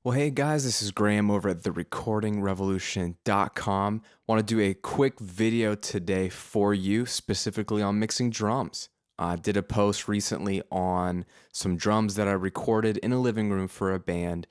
Well, hey guys, this is Graham over at therecordingrevolution.com. Want to do a quick video today for you, specifically on mixing drums. I did a post recently on some drums that I recorded in a living room for a band,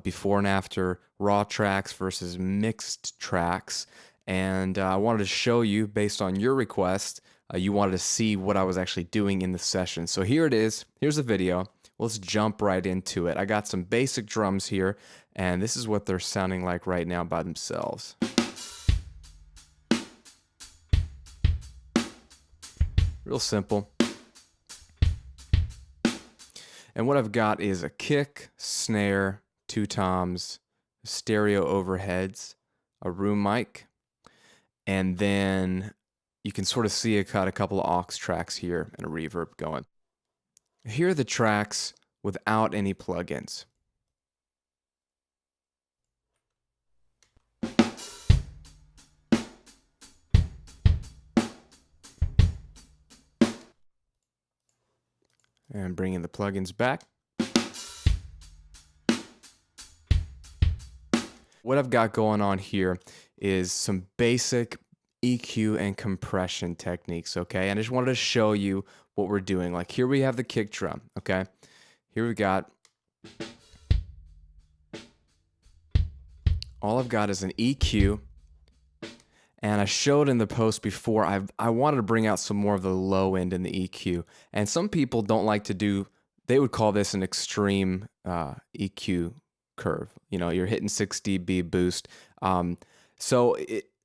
before and after raw tracks versus mixed tracks. And I wanted to show you, based on your request, you wanted to see what I was actually doing in the session. So here it is. Here's the video. Let's jump right into it. I got some basic drums here, and this is what they're sounding like right now by themselves. Real simple. And what I've got is a kick, snare, two toms, stereo overheads, a room mic, and then you can sort of see I got a couple of aux tracks here and a reverb going. Here are the tracks without any plugins. And bringing the plugins back. What I've got going on here is some basic EQ and compression techniques, okay? And I just wanted to show you what we're doing. Like here we have the kick drum, okay? Here we got, all I've got is an EQ, and I showed in the post before, I wanted to bring out some more of the low end in the EQ. And some people don't like to do, they would call this an extreme EQ curve. You know, you're hitting 6 dB boost.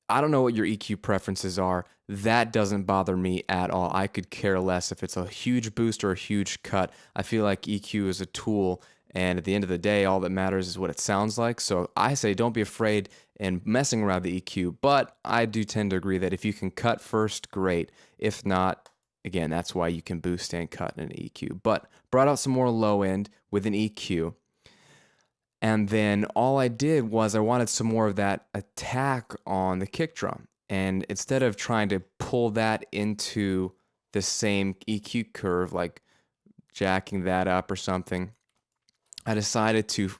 I don't know what your EQ preferences are. That doesn't bother me at all. I could care less if it's a huge boost or a huge cut. I feel like EQ is a tool, and at the end of the day, all that matters is what it sounds like. So I say don't be afraid in messing around the EQ, but I do tend to agree that if you can cut first, great. If not, again, that's why you can boost and cut in an EQ. But brought out some more low end with an EQ. And then all I did was I wanted some more of that attack on the kick drum. And instead of trying to pull that into the same EQ curve, like jacking that up or something, I decided to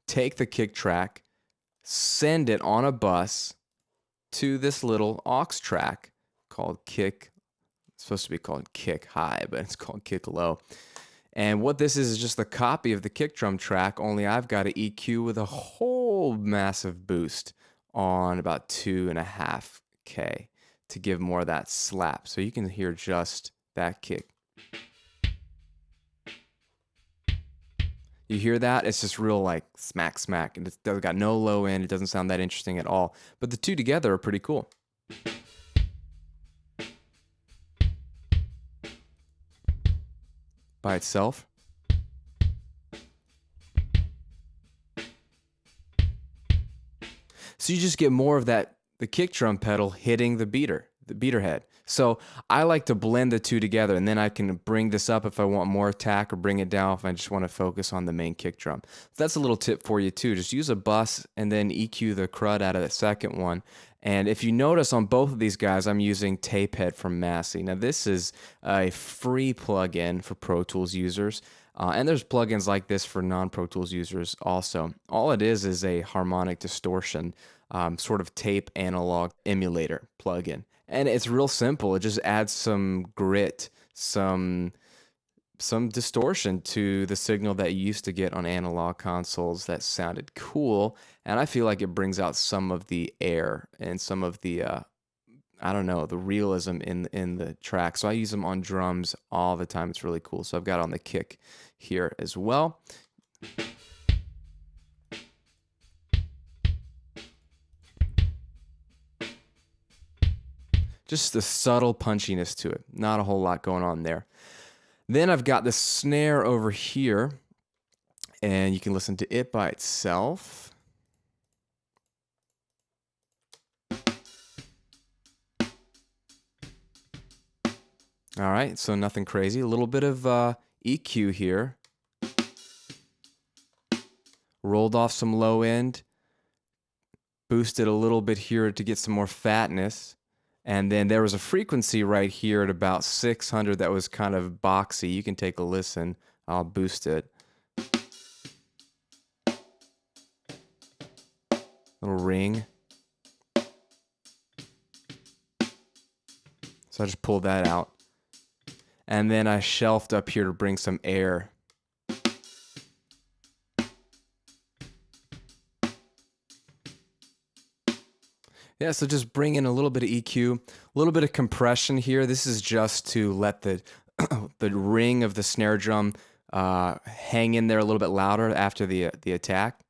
take the kick track, send it on a bus to this little aux track called kick. It's supposed to be called kick high, but it's called kick low. And what this is just a copy of the kick drum track, only I've got an EQ with a whole massive boost on about 2.5K to give more of that slap. So you can hear just that kick. You hear that? It's just real like smack, smack. And it's got no low end. It doesn't sound that interesting at all. But the two together are pretty cool. By itself. So you just get more of that, the kick drum pedal hitting the beater head. So I like to blend the two together, and then I can bring this up if I want more attack, or bring it down if I just want to focus on the main kick drum. So that's a little tip for you too. Just use a bus and then EQ the crud out of the second one. And if you notice on both of these guys, I'm using Tapehead from Massey. Now this is a free plugin for Pro Tools users. And there's plugins like this for non-Pro Tools users also. All it is a harmonic distortion, sort of tape analog emulator plugin. And it's real simple. It just adds some grit, some distortion to the signal that you used to get on analog consoles that sounded cool. And I feel like it brings out some of the air and some of the, I don't know, the realism in the track. So I use them on drums all the time. It's really cool. So I've got on the kick here as well. Just the subtle punchiness to it. Not a whole lot going on there. Then I've got the snare over here, and you can listen to it by itself. All right, so nothing crazy. A little bit of EQ here. Rolled off some low end. Boosted a little bit here to get some more fatness. And then there was a frequency right here at about 600 that was kind of boxy. You can take a listen. I'll boost it. little ring. So I just pulled that out. And then I shelved up here to bring some air. Yeah, so just bring in a little bit of EQ, a little bit of compression here. This is just to let the the ring of the snare drum hang in there a little bit louder after the attack.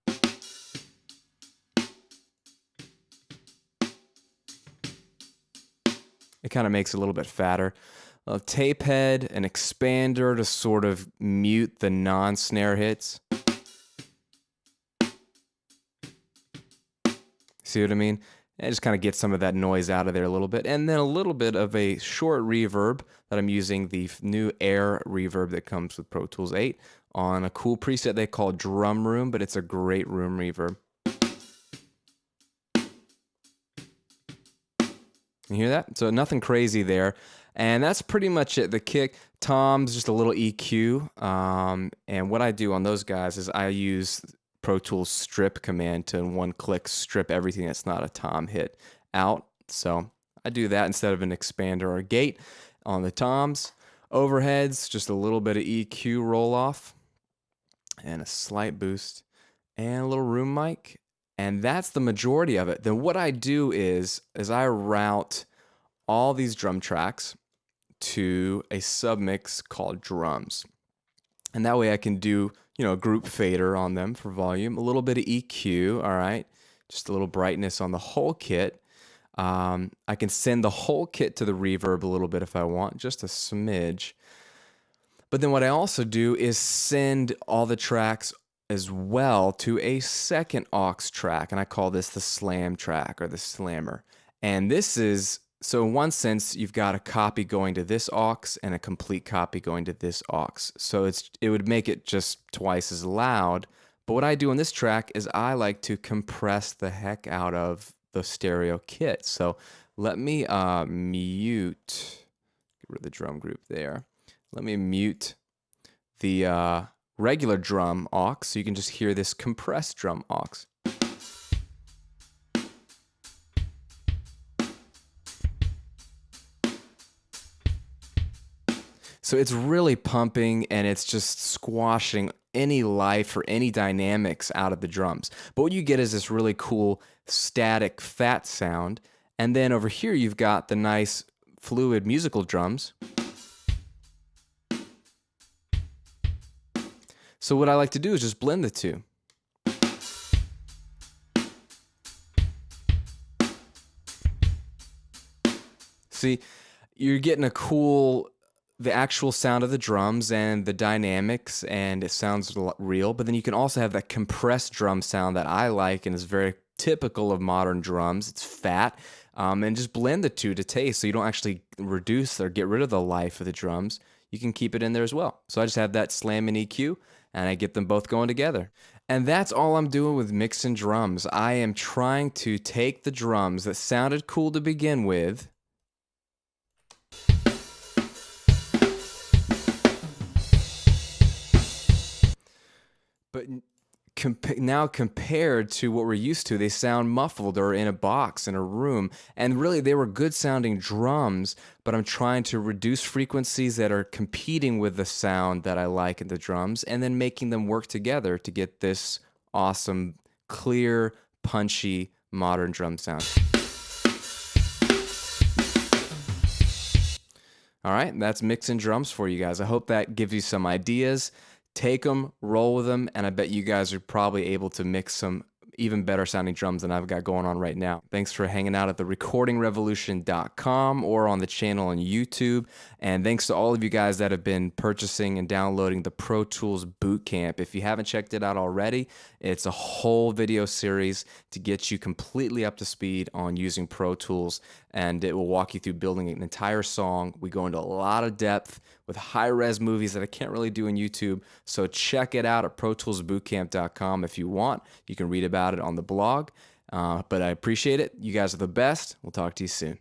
It kind of makes it a little bit fatter. A tape head, an expander to sort of mute the non-snare hits. See what I mean? And just kind of get some of that noise out of there a little bit. And then a little bit of a short reverb that I'm using, the new Air reverb that comes with Pro Tools 8 on a cool preset they call Drum Room, but it's a great room reverb. You hear that? So nothing crazy there. And that's pretty much it. The kick, toms, just a little EQ. And what I do on those guys is I use Pro Tools strip command to in one click strip everything that's not a tom hit out. So I do that instead of an expander or a gate on the toms. Overheads, just a little bit of EQ roll off and a slight boost and a little room mic. And that's the majority of it. Then what I do is I route all these drum tracks to a submix called drums. And that way I can do, a group fader on them for volume, a little bit of EQ, all right? Just a little brightness on the whole kit. I can send the whole kit to the reverb a little bit if I want, just a smidge. But then what I also do is send all the tracks as well to a second aux track, and I call this the slam track or the slammer. And this is, so in one sense, you've got a copy going to this aux and a complete copy going to this aux. So it would make it just twice as loud. But what I do on this track is I like to compress the heck out of the stereo kit. So let me mute, get rid of the drum group there. Let me mute the regular drum aux so you can just hear this compressed drum aux. So it's really pumping and it's just squashing any life or any dynamics out of the drums. But what you get is this really cool static fat sound. And then over here you've got the nice fluid musical drums. So what I like to do is just blend the two. See, you're getting the actual sound of the drums and the dynamics, and it sounds real, but then you can also have that compressed drum sound that I like and is very typical of modern drums. It's fat, and just blend the two to taste so you don't actually reduce or get rid of the life of the drums. You can keep it in there as well. So I just have that slam and EQ, and I get them both going together. And that's all I'm doing with mixing drums. I am trying to take the drums that sounded cool to begin with, but now compared to what we're used to, they sound muffled or in a box in a room. And really, they were good sounding drums, but I'm trying to reduce frequencies that are competing with the sound that I like in the drums and then making them work together to get this awesome, clear, punchy, modern drum sound. All right, that's mixing drums for you guys. I hope that gives you some ideas. Take them, roll with them, and I bet you guys are probably able to mix some even better sounding drums than I've got going on right now. Thanks for hanging out at therecordingrevolution.com or on the channel on YouTube. And thanks to all of you guys that have been purchasing and downloading the Pro Tools Bootcamp. If you haven't checked it out already, it's a whole video series to get you completely up to speed on using Pro Tools, and it will walk you through building an entire song. We go into a lot of depth with high-res movies that I can't really do on YouTube, so check it out at protoolsbootcamp.com if you want. You can read about it on the blog, but I appreciate it. You guys are the best. We'll talk to you soon.